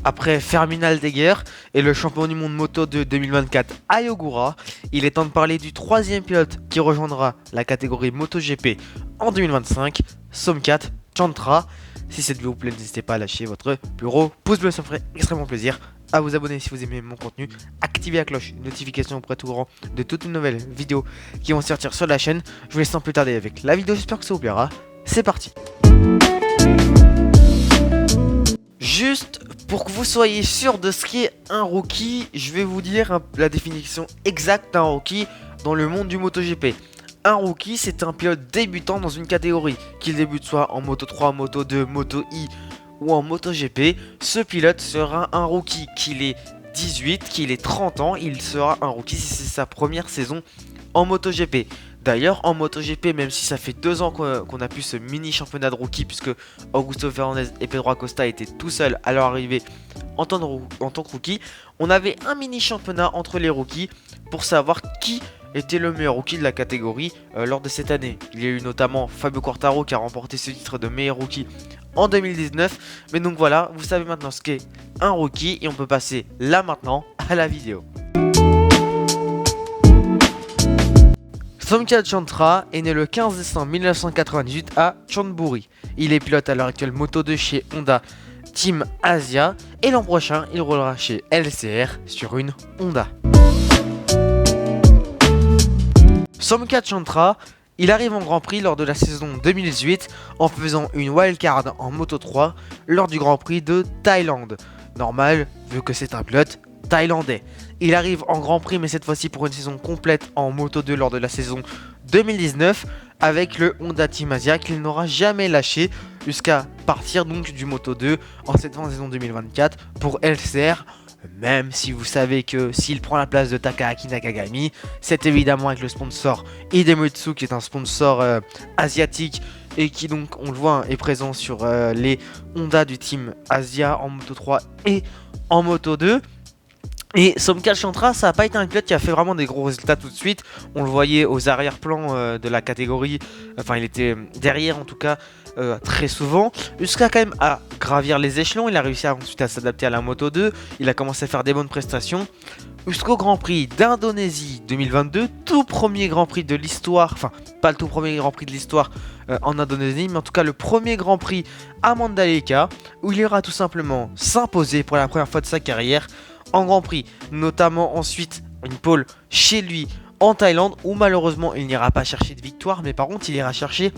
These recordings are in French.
Après Fermin Aldeguer et le champion du monde moto de 2024 Ayogura, il est temps de parler du troisième pilote qui rejoindra la catégorie MotoGP en 2025, Somkhat Chantra. Si cette vidéo vous plaît, n'hésitez pas à lâcher votre plus gros pouce bleu, ça me ferait extrêmement plaisir. À vous abonner si vous aimez mon contenu, activez la cloche, notification pour être au courant de toutes les nouvelles vidéos qui vont sortir sur la chaîne. Je vous laisse sans plus tarder avec la vidéo, j'espère que ça vous plaira. C'est parti. Juste pour que vous soyez sûr de ce qu'est un rookie, je vais vous dire la définition exacte d'un rookie dans le monde du MotoGP. Un rookie, c'est un pilote débutant dans une catégorie, qu'il débute soit en Moto 3, Moto 2, Moto I ou en MotoGP. Ce pilote sera un rookie, qu'il ait 18, qu'il ait 30 ans, il sera un rookie si c'est sa première saison en MotoGP. D'ailleurs, en MotoGP, même si ça fait 2 ans qu'on a pu ce mini championnat de rookie, puisque Augusto Fernandez et Pedro Acosta étaient tout seuls à leur arrivée en tant que rookie, on avait un mini championnat entre les rookies pour savoir qui était le meilleur rookie de la catégorie lors de cette année. Il y a eu notamment Fabio Quartararo qui a remporté ce titre de meilleur rookie en 2019. Mais donc voilà, vous savez maintenant ce qu'est un rookie et on peut passer là maintenant à la vidéo. Somkhat Chantra est né le 15 décembre 1998 à Chonburi. Il est pilote à l'heure actuelle Moto 2 chez Honda Team Asia et l'an prochain il roulera chez LCR sur une Honda. Somkhat Chantra, il arrive en Grand Prix lors de la saison 2018 en faisant une wildcard en Moto 3 lors du Grand Prix de Thaïlande. Normal vu que c'est un pilote thaïlandais. Il arrive en Grand Prix mais cette fois-ci pour une saison complète en Moto 2 lors de la saison 2019 avec le Honda Team Asia qu'il n'aura jamais lâché jusqu'à partir donc du Moto 2 en cette fin de saison 2024 pour LCR. Même si vous savez que s'il prend la place de Takahaki Nakagami, c'est évidemment avec le sponsor Idemitsu qui est un sponsor asiatique et qui donc on le voit est présent sur les Honda du Team Asia en Moto 3 et en Moto 2. Et Somkhat Chantra, ça n'a pas été un pilote qui a fait vraiment des gros résultats tout de suite. On le voyait aux arrière-plans de la catégorie. Enfin, il était derrière en tout cas très souvent. Jusqu'à quand même à gravir les échelons. Il a réussi ensuite à s'adapter à la Moto 2. Il a commencé à faire des bonnes prestations. Jusqu'au Grand Prix d'Indonésie 2022. Tout premier Grand Prix de l'histoire. Enfin, pas le tout premier Grand Prix de l'histoire en Indonésie. Mais en tout cas, le premier Grand Prix à Mandalika. Où il ira tout simplement s'imposer pour la première fois de sa carrière en Grand Prix, notamment ensuite une pole chez lui en Thaïlande où malheureusement il n'ira pas chercher de victoire mais par contre il ira chercher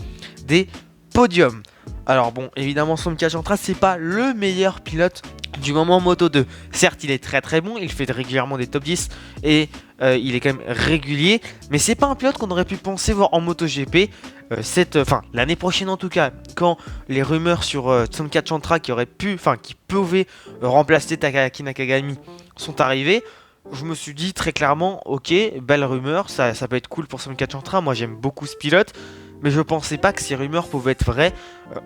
des podiums. Alors bon, évidemment Somkhat Chantra c'est pas le meilleur pilote du moment Moto 2. Certes il est très bon, il fait régulièrement des top 10 et il est quand même régulier, mais c'est pas un pilote qu'on aurait pu penser voir en MotoGP l'année prochaine en tout cas, quand les rumeurs sur Somkhat Chantra qui pouvait remplacer Takahaki Nakagami sont arrivées. Je me suis dit très clairement, ok, belle rumeur, ça peut être cool pour Somkhat Chantra, moi j'aime beaucoup ce pilote, mais je pensais pas que ces rumeurs pouvaient être vraies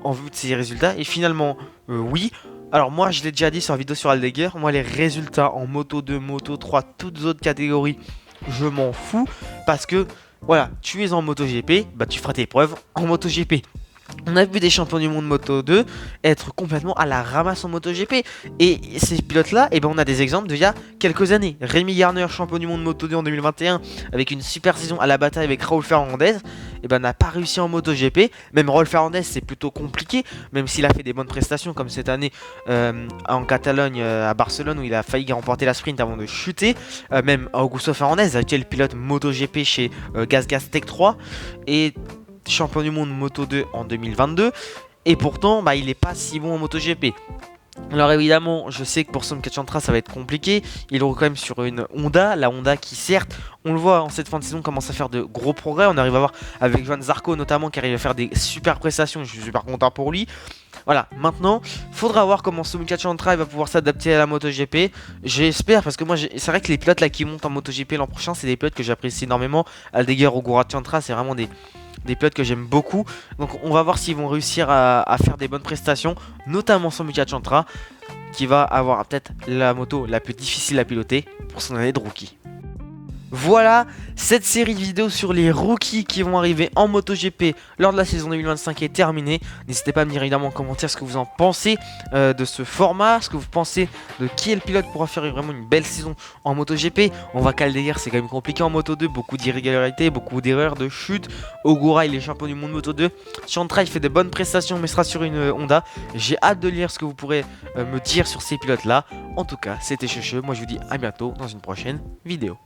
en vue de ses résultats, et finalement, oui. Alors moi je l'ai déjà dit sur la vidéo sur Aldeguer, moi les résultats en Moto 2, Moto 3, toutes autres catégories, je m'en fous, parce que voilà, tu es en MotoGP, bah tu feras tes preuves en MotoGP. On a vu des champions du monde Moto 2 être complètement à la ramasse en MotoGP. Et ces pilotes-là, on a des exemples d'il y a quelques années. Rémi Garner, champion du monde Moto 2 en 2021, avec une super saison à la bataille avec Raúl Fernandez, n'a pas réussi en MotoGP. Même Raúl Fernandez, c'est plutôt compliqué, même s'il a fait des bonnes prestations, comme cette année en Catalogne, à Barcelone, où il a failli remporter la sprint avant de chuter. Même Augusto Fernandez, actuel pilote MotoGP chez GasGas Tech 3. Et champion du monde Moto 2 en 2022 et pourtant il est pas si bon en MotoGP. Alors évidemment je sais que pour Somkhat Chantra ça va être compliqué, il roule quand même sur une Honda, la Honda qui certes on le voit en cette fin de saison commence à faire de gros progrès, on arrive à voir avec Johan Zarco notamment qui arrive à faire des super prestations, je suis super content pour lui. Voilà, maintenant, faudra voir comment Somkhat Chantra va pouvoir s'adapter à la MotoGP. J'espère, parce que moi, c'est vrai que les pilotes là qui montent en MotoGP l'an prochain, c'est des pilotes que j'apprécie énormément. Aldeguer, Ogura, Chantra, c'est vraiment des pilotes que j'aime beaucoup. Donc on va voir s'ils vont réussir à faire des bonnes prestations, notamment Somkhat Chantra, qui va avoir peut-être la moto la plus difficile à piloter pour son année de rookie. Voilà, cette série de vidéos sur les rookies qui vont arriver en MotoGP lors de la saison 2025 est terminée. N'hésitez pas à me dire évidemment en commentaire ce que vous en pensez de ce format, ce que vous pensez de qui est le pilote pourra faire vraiment une belle saison en MotoGP. On va Caldeir, c'est quand même compliqué en Moto2, beaucoup d'irrégularités, beaucoup d'erreurs, de chutes. Ogura, il est champion du monde Moto2. Chantra, il fait de bonnes prestations mais sera sur une Honda. J'ai hâte de lire ce que vous pourrez me dire sur ces pilotes là. En tout cas, c'était Checheux, moi je vous dis à bientôt dans une prochaine vidéo.